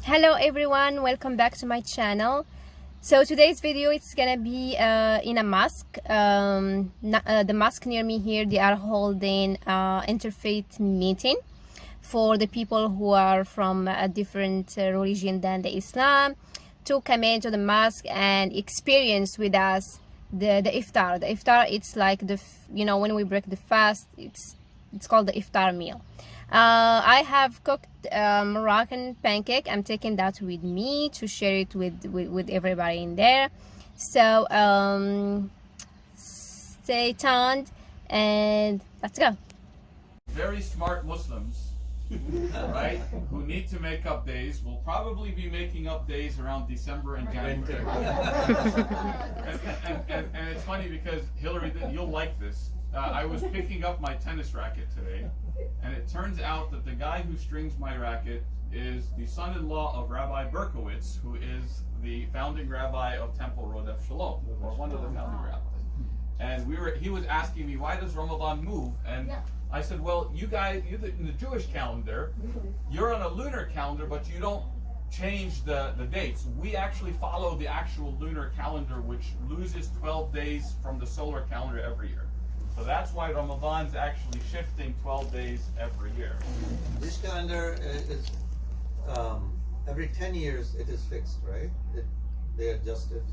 Hello everyone, welcome back to my channel. So today's video it's gonna be in a mosque. The mosque near me here, they are holding interfaith meeting for the people who are from a different religion than the Islam to come into the mosque and experience with us the iftar. The iftar, it's like when we break the fast, it's called the iftar meal. I have cooked Moroccan pancake. I'm taking that with me to share it with everybody in there. So stay tuned and let's go. Very smart Muslims, right, who need to make up days will probably be making up days around December and January. and it's funny because Hillary, you'll like this. I was picking up my tennis racket today, and it turns out that the guy who strings my racket is the son-in-law of Rabbi Berkowitz, who is the founding rabbi of Temple Rodef Shalom, or one of the founding rabbis. And he was asking me, why does Ramadan move? And I said, well, you guys, in the Jewish calendar, you're on a lunar calendar, but you don't change the dates. We actually follow the actual lunar calendar, which loses 12 days from the solar calendar every year. So that's why Ramadan's actually shifting 12 days every year. This calendar is every 10 years it is fixed, right? They adjust it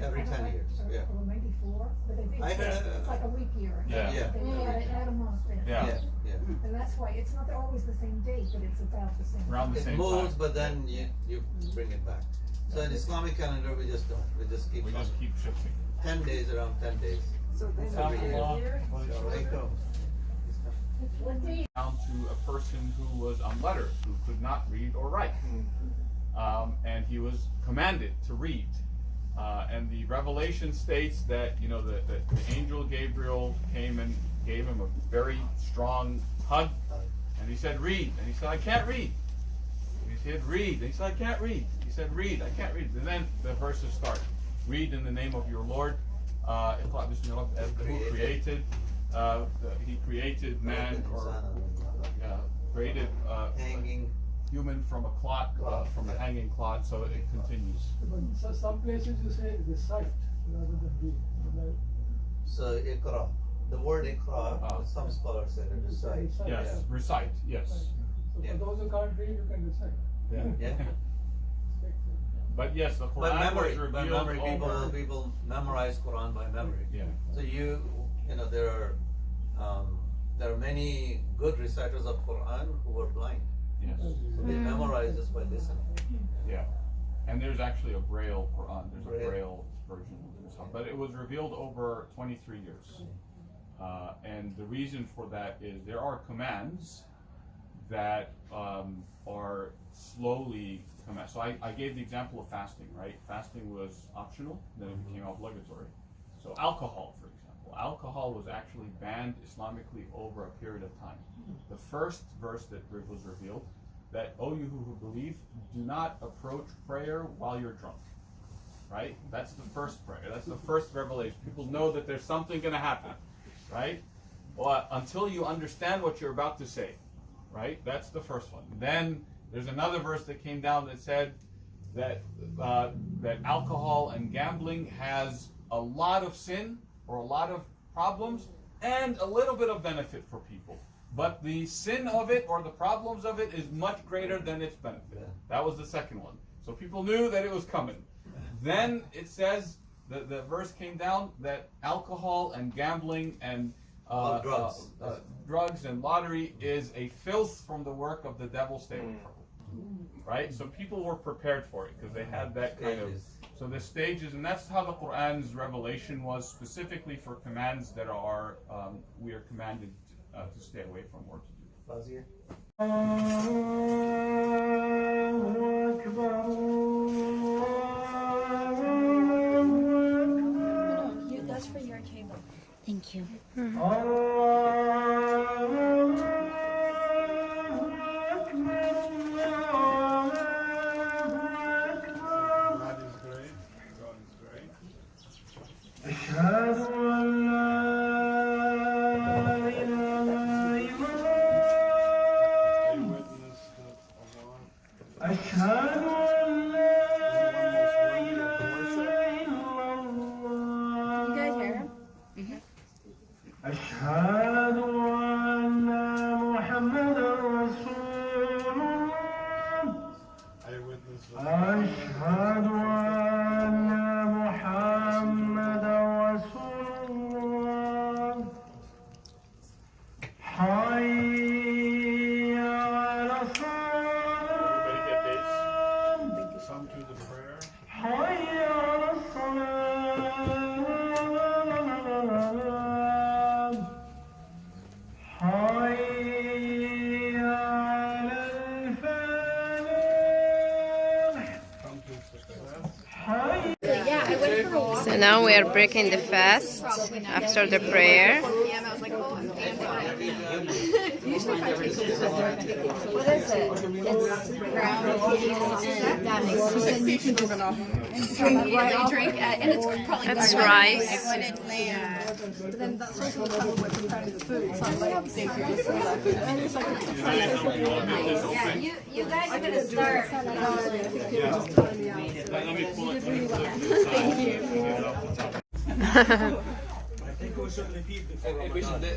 every 10 years. Yeah. Or maybe 4, but it's like a leap year. Yeah. They add a month in. Yeah. And that's why it's not always the same date, but it's about the same. Around the It same moves, time. but then you bring it back. So in Islamic calendar, we just don't. We just keep We just keep shifting. 10 days around 10 days. So then Every year. Down to a person who was unlettered, who could not read or write. And he was commanded to read. And the revelation states that, the angel Gabriel came and gave him a very strong hug. And he said, read. And he said, I can't read. And he said, read. And he said, I can't read. He said, read. I can't read. And then the verses start. Read in the name of your Lord. Who created, he created man, or created Hanging. human from a clot, from a hanging clot, so it continues. So some places you say recite rather than read. So Iqra. The word Iqra, some scholars say it is recite. Yes, recite, yes. So for those who can't read, you can recite. Yeah. Yeah. But yes, the By Quran memory, was by revealed memory, over. people memorize Quran by memory. Yeah. So there are many good reciters of Quran who were blind. Yes. So they memorize just by listening. Yeah. And there's actually a Braille Quran. There's a Braille. Braille version of this, but it was revealed over 23 years. And the reason for that is there are commands that are slowly come out. So I gave the example of fasting, right? Fasting was optional, then it became obligatory. So alcohol, for example. Alcohol was actually banned Islamically over a period of time. The first verse that was revealed, that, O you who believe, do not approach prayer while you're drunk. Right? That's the first prayer. That's the first revelation. People know that there's something going to happen. Right? Well, until you understand what you're about to say. Right? That's the first one. Then there's another verse that came down that said that that alcohol and gambling has a lot of sin or a lot of problems and a little bit of benefit for people. But the sin of it or the problems of it is much greater than its benefit. That was the second one. So people knew that it was coming. Then it says, the verse came down that alcohol and gambling and drugs and lottery is a filth from the work of the devil. Stay away from it. Right? So people were prepared for it because they had that kind of. So the stages, and that's how the Quran's revelation was specifically for commands that are we are commanded to stay away from or to do. Fazia? That's for your table. Thank you. God is great. God is great. أشهد أن لا إله إلا الله. They witness that Allah guys hear him? أشهد أن محمد رسول الله أشهد أن محمد رسول الله حي على الصلاة Come to the prayer. حي على الصلاة حي على الفلاح حي. So now we are breaking the fast after the prayer. What is it? It's ground that makes sense. You can just drink and it's probably that's rice. But then that's also the time we're preparing the food. So I'm like, thank you. Yeah, you guys are gonna start. Let me pull it.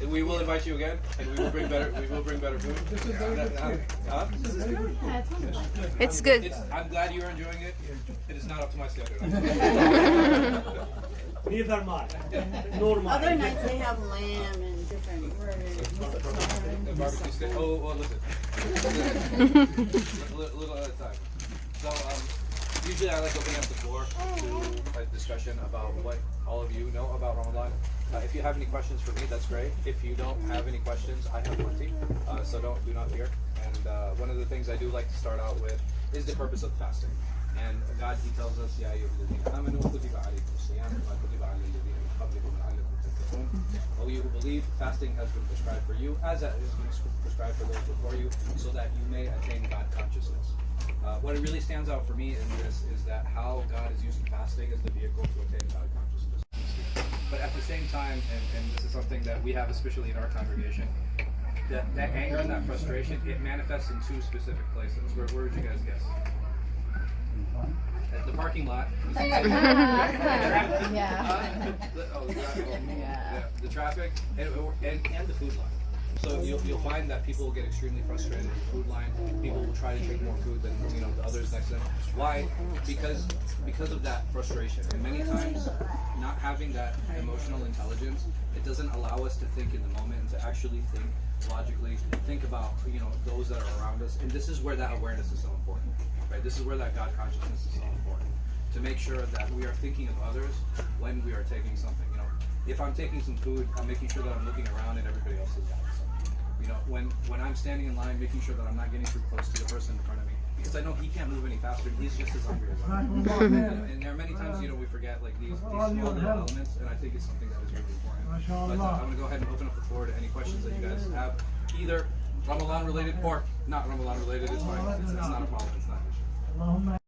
We will invite you again, and we will bring better. We will bring better food. It's good. I'm glad you're enjoying it. It is not up to my standard. Neither mine. Nor mine. Other nights they have lamb and different The barbecue steak. Oh, listen. little at a time. So, usually I like opening up the floor to a discussion about what all of you know about Ramadan. If you have any questions for me, that's great. If you don't have any questions, I have plenty. So do not fear. And one of the things I do like to start out with is the purpose of fasting. And God, He tells us, "Ya ayyuhalladhina amanu kutiba alaykumus siyam kama kutiba alal ladhina min qablikum la'allakum tattaqun." O you who believe, fasting has been prescribed for you, as it has been prescribed for those before you, so that you may attain God consciousness. What really stands out for me in this is that how God is using fasting as the vehicle to attain God consciousness. But at the same time, and this is something that we have, especially in our congregation, that anger and that frustration, it manifests in two specific places. Where would you guys guess? At the parking lot. The traffic and the food line. So you'll find that people will get extremely frustrated with the food line. People will try to take more food than the others next to them. Why? Because of that frustration. And many times, not having that emotional intelligence, it doesn't allow us to think in the moment and to actually think logically, think about those that are around us. And this is where that awareness is so important. Right? This is where that God consciousness is so important. To make sure that we are thinking of others when we are taking something. If I'm taking some food, I'm making sure that I'm looking around and everybody else has got something. When I'm standing in line, making sure that I'm not getting too close to the person in front of me, because I know he can't move any faster. He's just as hungry as I am. And there are many times, we forget these small little elements, and I think it's something that is really important. But I'm going to go ahead and open up the floor to any questions that you guys have, either Ramadan related or not Ramadan related. It's fine. It's not a problem. It's not an issue.